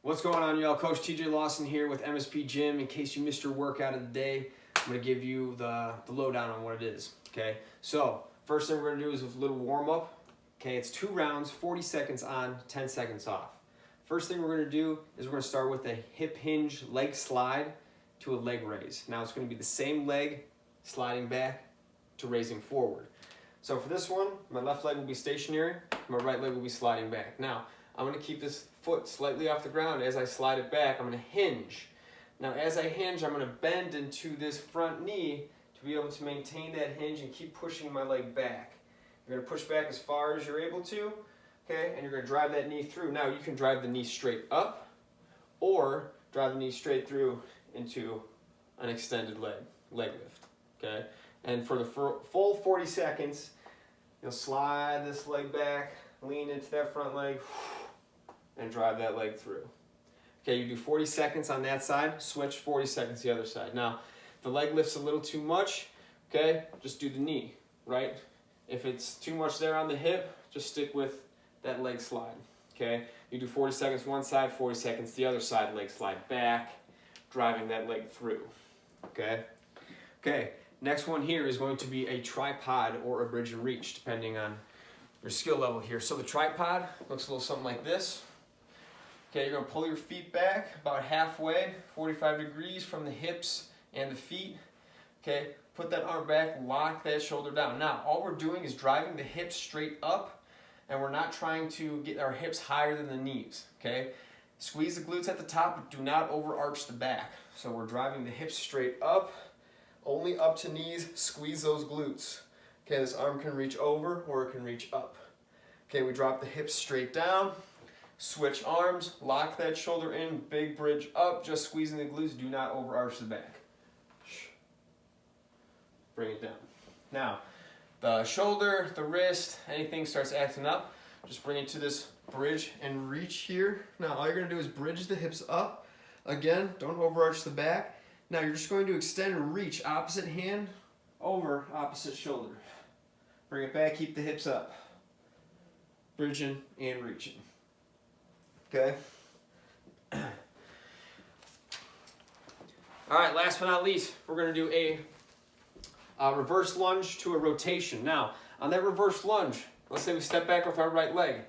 What's going on, y'all? Coach TJ Lawson here with MSP Gym. In case you missed your workout of the day, I'm going to give you the lowdown on what it is, okay? So, first thing we're going to do is a little warm-up. Okay, it's 2 rounds, 40 seconds on, 10 seconds off. First thing we're going to do is we're going to start with a hip hinge leg slide to a leg raise. Now, it's going to be the same leg sliding back to raising forward. So for this one, my left leg will be stationary, my right leg will be sliding back. Now, I'm going to keep this foot slightly off the ground. As I slide it back, I'm going to hinge. Now, as I hinge, I'm going to bend into this front knee to be able to maintain that hinge and keep pushing my leg back. You're going to push back as far as you're able to, okay? And you're going to drive that knee through. Now, you can drive the knee straight up or drive the knee straight through into an extended leg lift, okay? And for the full 40 seconds, you'll slide this leg back, lean into that front leg, and drive that leg through. Okay, you do 40 seconds on that side, switch 40 seconds the other side. Now, if the leg lifts a little too much, okay, just do the knee, right? If it's too much there on the hip, just stick with that leg slide, okay? You do 40 seconds one side, 40 seconds the other side, leg slide back, driving that leg through, okay? Okay, next one here is going to be a tripod or a bridge and reach, depending on your skill level here. So the tripod looks a little something like this. Okay, you're going to pull your feet back about halfway, 45 degrees from the hips and the feet. Okay, put that arm back, lock that shoulder down. Now, all we're doing is driving the hips straight up, and we're not trying to get our hips higher than the knees, okay? Squeeze the glutes at the top, but do not overarch the back. So we're driving the hips straight up, only up to knees, squeeze those glutes. Okay, this arm can reach over or it can reach up. Okay, we drop the hips straight down, switch arms, lock that shoulder in, big bridge up, just squeezing the glutes, do not overarch the back. Bring it down. Now, the shoulder, the wrist, anything starts acting up, just bring it to this bridge and reach here. Now, all you're gonna do is bridge the hips up. Again, don't overarch the back. Now, you're just going to extend and reach opposite hand over opposite shoulder. Bring it back, keep the hips up. Bridging and reaching. Okay? All right, last but not least, we're going to do a reverse lunge to a rotation. Now, on that reverse lunge, let's say we step back with our right leg.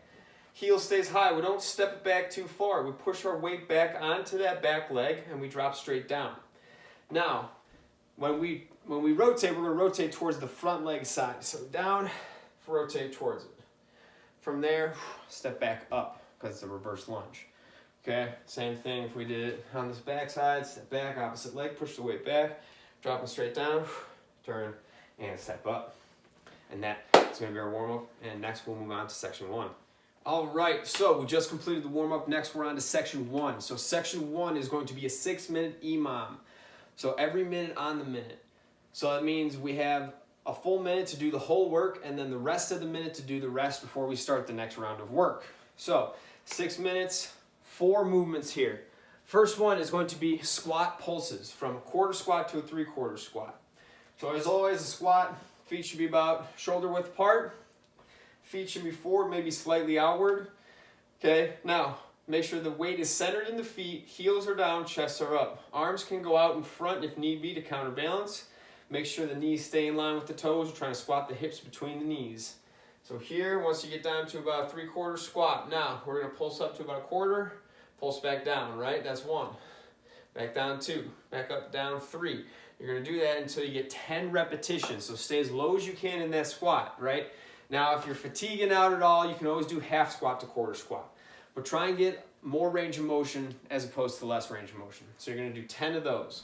Heel stays high. We don't step it back too far. We push our weight back onto that back leg and we drop straight down. Now, when we rotate, we're going to rotate towards the front leg side. So down, rotate towards it. From there, step back up because it's a reverse lunge. Okay, same thing if we did it on this back side, step back, opposite leg, push the weight back, drop it straight down, turn, and step up. And that is going to be our warm-up, and next we'll move on to section 1. All right, so we just completed the warm-up. Next we're on to section 1. So section 1 is going to be a 6-minute EMOM. So every minute on the minute. So that means we have a full minute to do the whole work and then the rest of the minute to do the rest before we start the next round of work. So 6 minutes, 4 movements here. First one is going to be squat pulses from a quarter squat to a 3/4 squat. So as always, a squat, feet should be about shoulder width apart. Feet should be forward, maybe slightly outward. Okay, now make sure the weight is centered in the feet, heels are down, chests are up. Arms can go out in front if need be to counterbalance. Make sure the knees stay in line with the toes. We're trying to squat the hips between the knees. So here, once you get down to about a 3/4 squat, now we're going to pulse up to about a quarter, pulse back down, right? That's 1. Back down 2, back up, down 3. You're going to do that until you get 10 repetitions. So stay as low as you can in that squat, right? Now, if you're fatiguing out at all, you can always do half squat to quarter squat. But try and get more range of motion as opposed to less range of motion. So you're going to do 10 of those,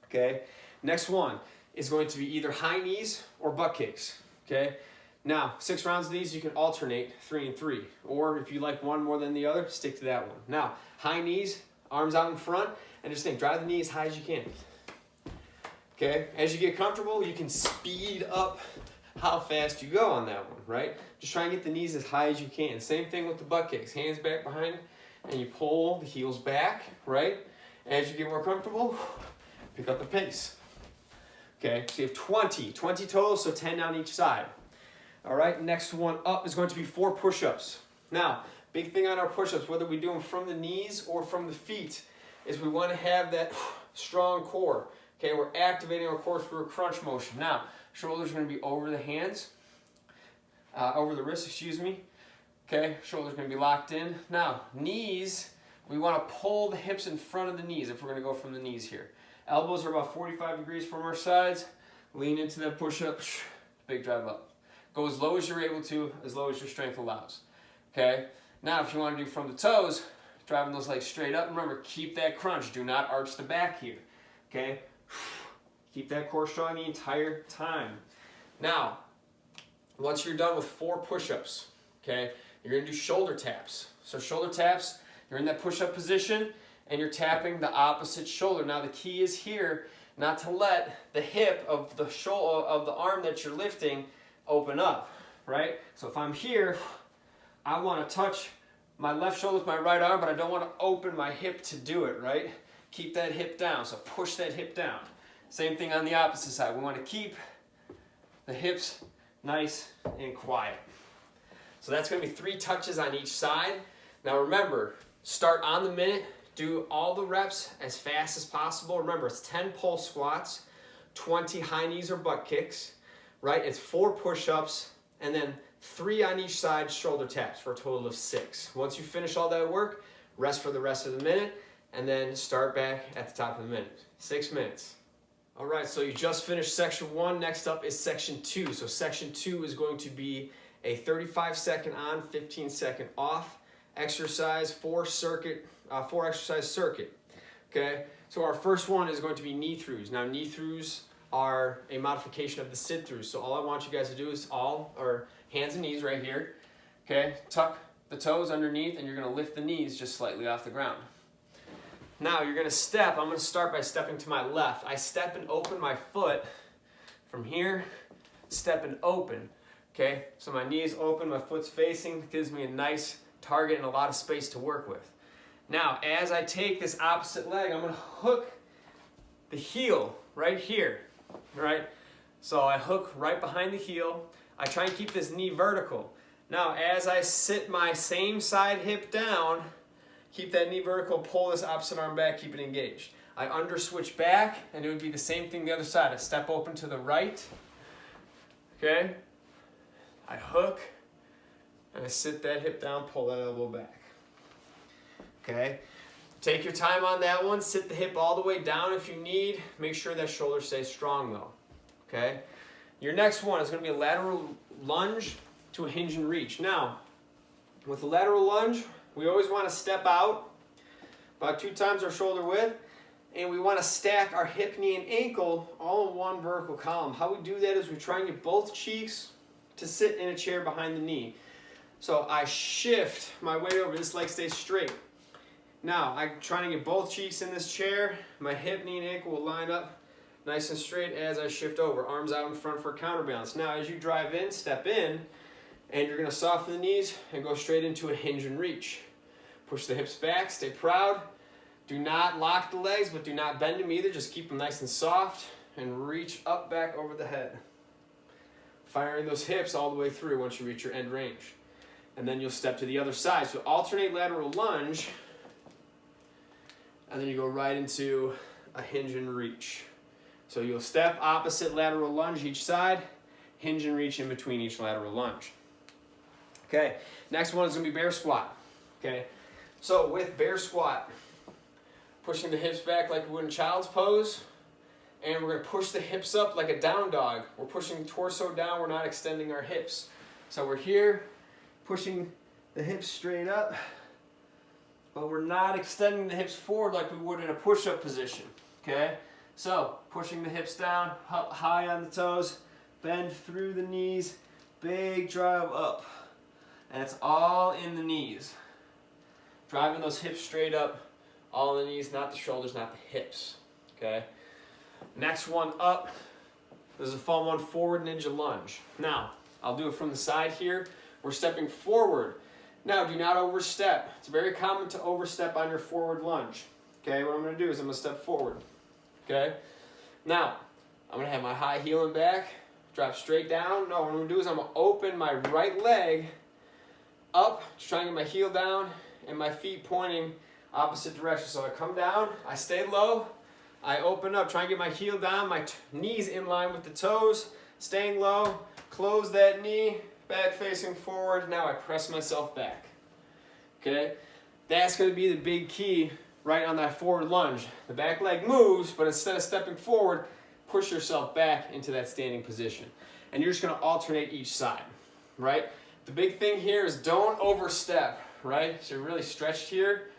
okay? Next one is going to be either high knees or butt kicks, okay? Now, 6 rounds of these, you can alternate 3 and 3. Or if you like one more than the other, stick to that one. Now, high knees, arms out in front, and just think, drive the knee as high as you can. Okay? As you get comfortable, you can speed up how fast you go on that one, right? Just try and get the knees as high as you can. Same thing with the butt kicks. Hands back behind, and you pull the heels back, right? As you get more comfortable, pick up the pace. Okay, so you have 20 total, so 10 down each side. All right, next one up is going to be 4 push-ups. Now, Big thing on our push-ups, whether we do them from the knees or from the feet, is we want to have that strong core. Okay, we're activating our core through a crunch motion. Now, shoulders are going to be over the hands, over the wrists, excuse me. Okay, shoulders are going to be locked in. Now, knees, we want to pull the hips in front of the knees if we're going to go from the knees here. Elbows are about 45 degrees from our sides. Lean into that push-up, big drive up. Go as low as you're able to, as low as your strength allows. Okay, now if you want to do from the toes, driving those legs straight up. Remember, keep that crunch. Do not arch the back here. Okay, keep that core strong the entire time. Now, once you're done with 4 push-ups, okay, you're going to do shoulder taps. So shoulder taps, you're in that push-up position, and you're tapping the opposite shoulder. Now the key is here not to let the hip of the shoulder of the arm that you're lifting open up, right? So if I'm here, I want to touch my left shoulder with my right arm, but I don't want to open my hip to do it, right? Keep that hip down, so push that hip down. Same thing on the opposite side. We want to keep the hips nice and quiet. So that's going to be 3 touches on each side. Now remember, start on the minute, do all the reps as fast as possible. Remember, it's 10 pull squats, 20 high knees or butt kicks, right? It's 4 push-ups, and then 3 on each side shoulder taps for a total of 6. Once you finish all that work, rest for the rest of the minute, and then start back at the top of the minute. 6 minutes. All right, so you just finished section 1. Next up is section 2. So section 2 is going to be a 35-second on, 15-second off exercise, 4 exercise circuit. Okay, so our first one is going to be knee throughs. Now knee throughs are a modification of the sit throughs. So all I want you guys to do is hands and knees right here. Okay, tuck the toes underneath, and you're going to lift the knees just slightly off the ground. Now you're going to step. I'm going to start by stepping to my left. I step and open my foot from here, step and open. Okay, so my knee is open, my foot's facing, gives me a nice target and a lot of space to work with. Now, as I take this opposite leg, I'm going to hook the heel right here, right? So I hook right behind the heel. I try and keep this knee vertical. Now, as I sit my same side hip down, keep that knee vertical, pull this opposite arm back, keep it engaged. I under switch back, and it would be the same thing the other side. I step open to the right, okay? I hook, and I sit that hip down, pull that elbow back. Okay, take your time on that one. Sit the hip all the way down if you need. Make sure that shoulder stays strong though. Okay, your next one is going to be a lateral lunge to a hinge and reach. Now, with the lateral lunge, we always want to step out about 2 times our shoulder width, and we want to stack our hip, knee, and ankle all in one vertical column. How we do that is we try and get both cheeks to sit in a chair behind the knee. So I shift my weight over, this leg stays straight. Now, I'm trying to get both cheeks in this chair. My hip, knee, and ankle will line up nice and straight as I shift over. Arms out in front for counterbalance. Now, as you drive in, step in, and you're going to soften the knees and go straight into a hinge and reach. Push the hips back, stay proud. Do not lock the legs, but do not bend them either. Just keep them nice and soft and reach up, back over the head. Firing those hips all the way through once you reach your end range. And then you'll step to the other side. So alternate lateral lunge, and then you go right into a hinge and reach. So you'll step opposite lateral lunge each side, hinge and reach in between each lateral lunge. Okay, next one is going to be bear squat. Okay, so with bear squat, pushing the hips back like we would in child's pose, and we're going to push the hips up like a down dog. We're pushing the torso down, we're not extending our hips. So we're here, pushing the hips straight up, but we're not extending the hips forward like we would in a push-up position, okay? So, pushing the hips down, up high on the toes, bend through the knees, big drive up. And it's all in the knees. Driving those hips straight up, all in the knees, not the shoulders, not the hips, okay? Next one up, this is a fun one, forward ninja lunge. Now, I'll do it from the side here. We're stepping forward. Now, do not overstep. It's very common to overstep on your forward lunge. Okay, what I'm going to do is I'm going to step forward. Okay? Now, I'm going to have my high heel and back, drop straight down. No, what I'm going to do is I'm going to open my right leg up, trying to get my heel down, and my feet pointing opposite direction. So I come down, I stay low, I open up, try and get my heel down, my knees in line with the toes, staying low, close that knee, back facing forward. Now I press myself back. Okay, that's going to be the big key right on that forward lunge. The back leg moves, but instead of stepping forward, push yourself back into that standing position. And you're just going to alternate each side, right? The big thing here is don't overstep, right? So you're really stretched here.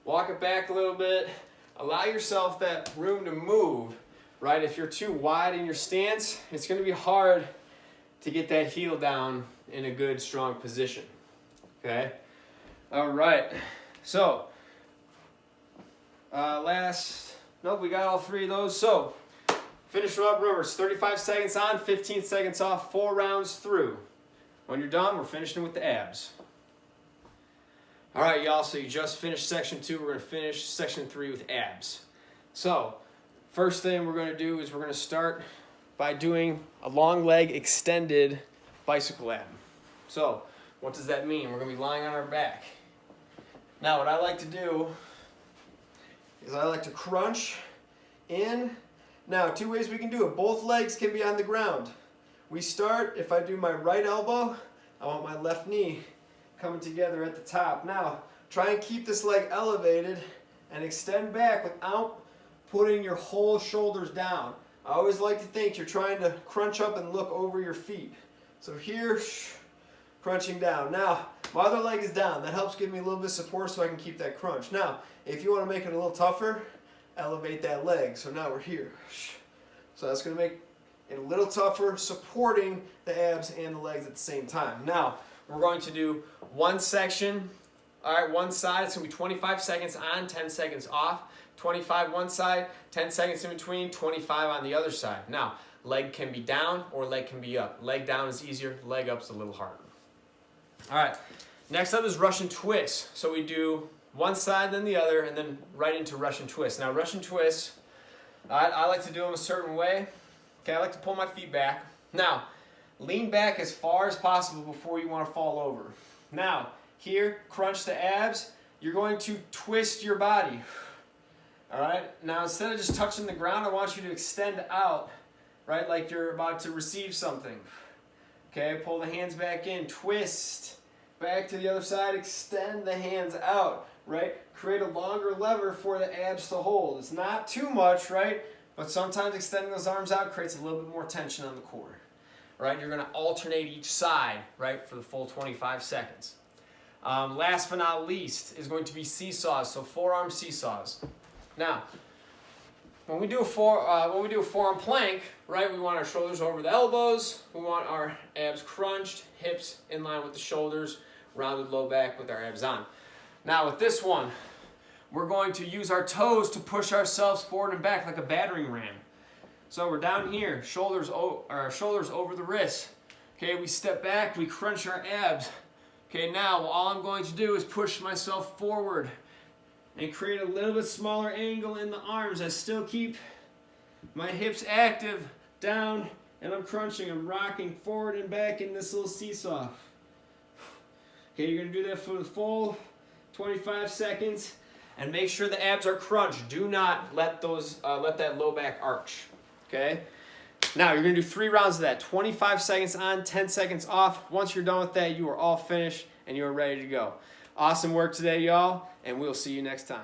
Walk it back a little bit. Allow yourself that room to move, right? If you're too wide in your stance, it's going to be hard to get that heel down in a good, strong position, okay? All right, so we got all three of those. So finish them up, remember, it's 35 seconds on, 15 seconds off, 4 rounds through. When you're done, we're finishing with the abs. All right, y'all, so you just finished section 2. We're going to finish section 3 with abs. So first thing we're going to do is we're going to start by doing a long leg extended bicycle ab. So what does that mean? We're going to be lying on our back. Now what I like to do is I like to crunch in. Now 2 ways we can do it. Both legs can be on the ground. We start, if I do my right elbow, I want my left knee coming together at the top. Now try and keep this leg elevated and extend back without putting your whole shoulders down. I always like to think you're trying to crunch up and look over your feet. So here, crunching down. Now, my other leg is down. That helps give me a little bit of support so I can keep that crunch. Now, if you want to make it a little tougher, elevate that leg. So now we're here. So that's going to make it a little tougher, supporting the abs and the legs at the same time. Now, we're going to do one section. All right, one side. It's going to be 25 seconds on, 10 seconds off. 25 one side, 10 seconds in between, 25 on the other side. Now, leg can be down or leg can be up. Leg down is easier, leg up's a little harder. All right, next up is Russian twist. So we do one side, then the other, and then right into Russian twist. Now, Russian twist, I like to do them a certain way. Okay, I like to pull my feet back. Now, lean back as far as possible before you want to fall over. Now, here, crunch the abs. You're going to twist your body. All right, now instead of just touching the ground, I want you to extend out, right, like you're about to receive something. Okay, pull the hands back in, twist, back to the other side, extend the hands out, right? Create a longer lever for the abs to hold. It's not too much, right? But sometimes extending those arms out creates a little bit more tension on the core, right? You're gonna alternate each side, right, for the full 25 seconds. Last but not least is going to be seesaws, so forearm seesaws. Now, when we do a forearm plank, right, we want our shoulders over the elbows, we want our abs crunched, hips in line with the shoulders, rounded low back with our abs on. Now with this one, we're going to use our toes to push ourselves forward and back like a battering ram. So we're down here, shoulders over the wrists. Okay, we step back, we crunch our abs. Okay, now all I'm going to do is push myself forward and create a little bit smaller angle in the arms. I still keep my hips active, down, and I'm crunching. I'm rocking forward and back in this little seesaw. Okay, you're gonna do that for the full 25 seconds, and make sure the abs are crunched. Do not let that low back arch, okay? Now, you're gonna do 3 rounds of that, 25 seconds on, 10 seconds off. Once you're done with that, you are all finished, and you are ready to go. Awesome work today, y'all, and we'll see you next time.